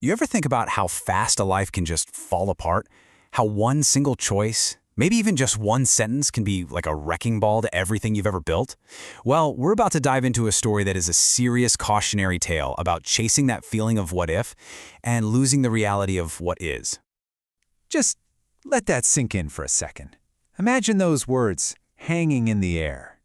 You ever think about how fast a life can just fall apart? How one single choice, maybe even just one sentence, can be like a wrecking ball to everything you've ever built? Well, we're about to dive into a story that is a serious cautionary tale about chasing that feeling of what if and losing the reality of what is. Just let that sink in for a second. Imagine those words hanging in the air.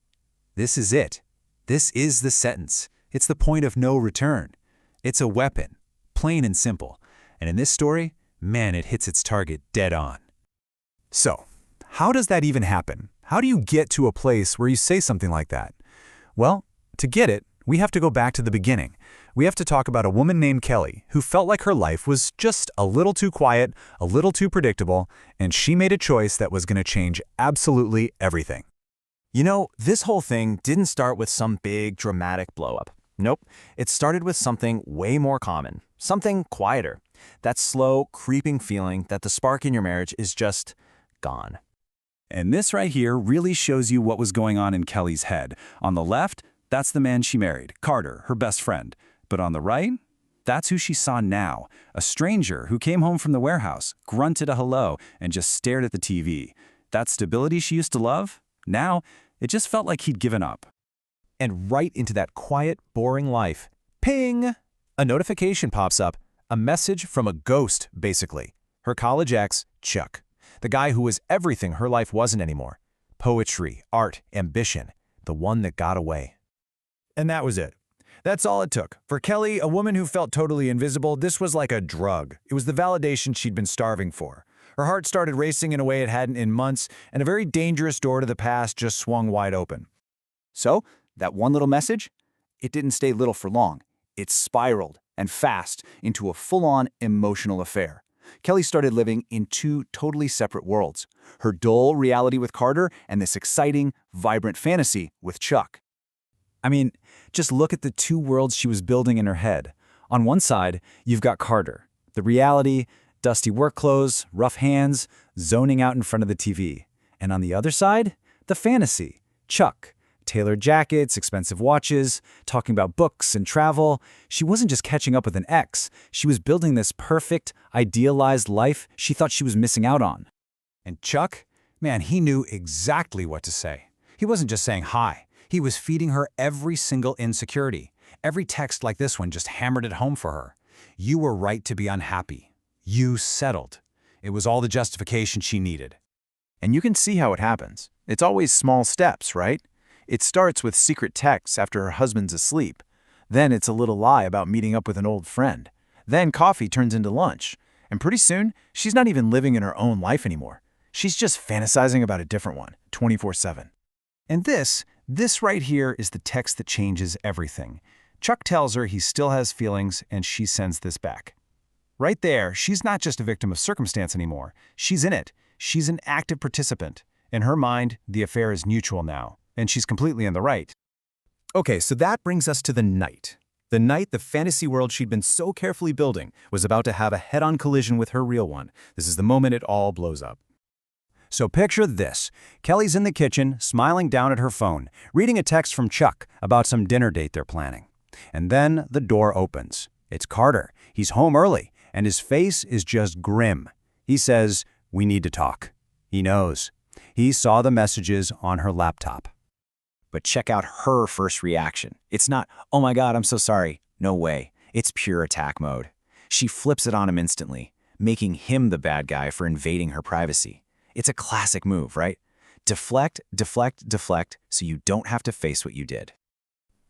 This is it. This is the sentence. It's the point of no return. It's a weapon, plain and simple. And in this story, man, it hits its target dead on. So, how does that even happen? How do you get to a place where you say something like that? Well, to get it, we have to go back to the beginning. We have to talk about a woman named Kelly who felt like her life was just a little too quiet, a little too predictable, and she made a choice that was going to change absolutely everything. You know, this whole thing didn't start with some big dramatic blow-up. Nope, it started with something way more common, something quieter. That slow, creeping feeling that the spark in your marriage is just gone. And this right here really shows you what was going on in Kelly's head. On the left, that's the man she married, Carter, her best friend. But on the right, that's who she saw now, a stranger who came home from the warehouse, grunted a hello, and just stared at the TV. That stability she used to love, now, it just felt like he'd given up. And right into that quiet, boring life, ping! A notification pops up, a message from a ghost, basically. Her college ex, Chuck. The guy who was everything her life wasn't anymore. Poetry, art, ambition. The one that got away. And that was it. That's all it took. For Kelly, a woman who felt totally invisible, this was like a drug. It was the validation she'd been starving for. Her heart started racing in a way it hadn't in months, and a very dangerous door to the past just swung wide open. So, that one little message? It didn't stay little for long. It spiraled, and fast, into a full-on emotional affair. Kelly started living in two totally separate worlds. Her dull reality with Carter and this exciting, vibrant fantasy with Chuck. I mean, just look at the two worlds she was building in her head. On one side, you've got Carter, the reality, dusty work clothes, rough hands, zoning out in front of the TV. And on the other side, the fantasy, Chuck, tailored jackets, expensive watches, talking about books and travel. She wasn't just catching up with an ex. She was building this perfect, idealized life she thought she was missing out on. And Chuck, man, he knew exactly what to say. He wasn't just saying hi. He was feeding her every single insecurity. Every text like this one just hammered it home for her. You were right to be unhappy. You settled. It was all the justification she needed. And you can see how it happens. It's always small steps, right? It starts with secret texts after her husband's asleep. Then it's a little lie about meeting up with an old friend. Then coffee turns into lunch. And pretty soon, she's not even living in her own life anymore. She's just fantasizing about a different one, 24/7. And this right here is the text that changes everything. Chuck tells her he still has feelings, and she sends this back. Right there, she's not just a victim of circumstance anymore. She's in it. She's an active participant. In her mind, the affair is mutual now, and she's completely in the right. Okay, so that brings us to the night. The night the fantasy world she'd been so carefully building was about to have a head-on collision with her real one. This is the moment it all blows up. So picture this. Kelly's in the kitchen, smiling down at her phone, reading a text from Chuck about some dinner date they're planning. And then the door opens. It's Carter. He's home early, and his face is just grim. He says, "We need to talk." He knows. He saw the messages on her laptop. But check out her first reaction. It's not, "Oh my God, I'm so sorry." No way. It's pure attack mode. She flips it on him instantly, making him the bad guy for invading her privacy. It's a classic move, right? Deflect, deflect, deflect, so you don't have to face what you did.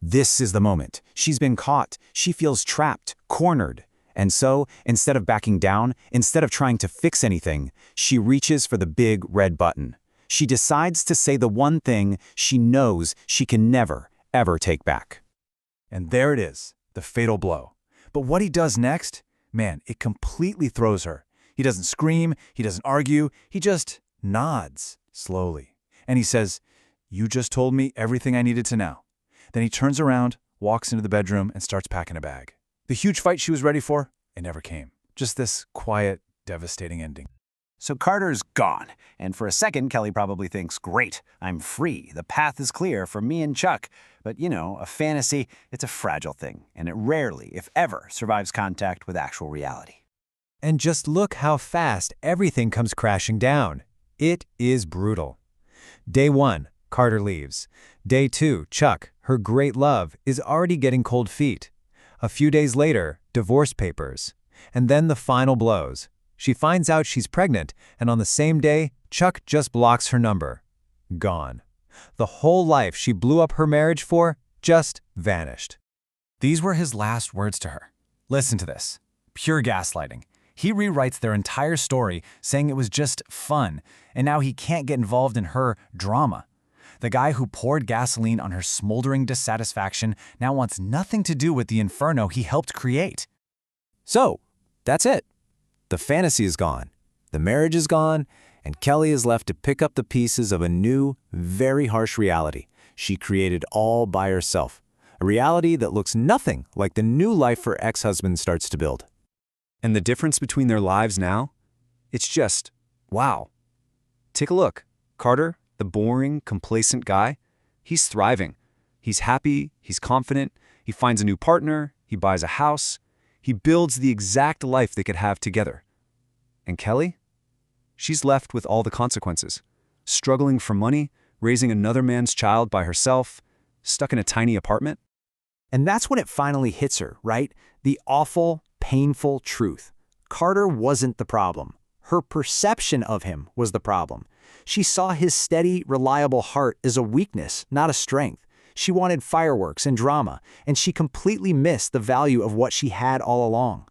This is the moment. She's been caught. She feels trapped, cornered. And so, instead of backing down, instead of trying to fix anything, she reaches for the big red button. She decides to say the one thing she knows she can never, ever take back. And there it is, the fatal blow. But what he does next, man, it completely throws her. He doesn't scream, he doesn't argue, he just nods slowly. And he says, "You just told me everything I needed to know." Then he turns around, walks into the bedroom, and starts packing a bag. The huge fight she was ready for, it never came. Just this quiet, devastating ending. So Carter's gone, and for a second, Kelly probably thinks, great, I'm free. The path is clear for me and Chuck. But, a fantasy, it's a fragile thing, and it rarely, if ever, survives contact with actual reality. And just look how fast everything comes crashing down. It is brutal. Day 1, Carter leaves. Day 2, Chuck, her great love, is already getting cold feet. A few days later, divorce papers. And then the final blows. She finds out she's pregnant, and on the same day, Chuck just blocks her number. Gone. The whole life she blew up her marriage for just vanished. These were his last words to her. Listen to this. Pure gaslighting. He rewrites their entire story, saying it was just fun, and now he can't get involved in her drama. The guy who poured gasoline on her smoldering dissatisfaction now wants nothing to do with the inferno he helped create. So, that's it. The fantasy is gone, the marriage is gone, and Kelly is left to pick up the pieces of a new, very harsh reality she created all by herself. A reality that looks nothing like the new life her ex-husband starts to build. And the difference between their lives now? It's just, wow. Take a look. Carter, the boring, complacent guy, he's thriving. He's happy, he's confident, he finds a new partner, he buys a house. He builds the exact life they could have together. And Kelly? She's left with all the consequences. Struggling for money, raising another man's child by herself, stuck in a tiny apartment. And that's when it finally hits her, right? The awful, painful truth. Carter wasn't the problem. Her perception of him was the problem. She saw his steady, reliable heart as a weakness, not a strength. She wanted fireworks and drama, and she completely missed the value of what she had all along.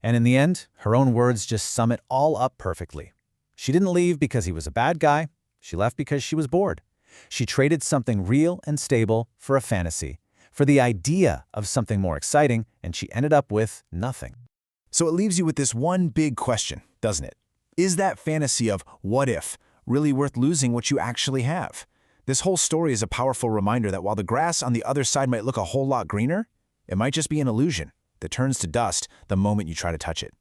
And in the end, her own words just sum it all up perfectly. She didn't leave because he was a bad guy. She left because she was bored. She traded something real and stable for a fantasy, for the idea of something more exciting, and she ended up with nothing. So it leaves you with this one big question, doesn't it? Is that fantasy of what if really worth losing what you actually have? This whole story is a powerful reminder that while the grass on the other side might look a whole lot greener, it might just be an illusion that turns to dust the moment you try to touch it.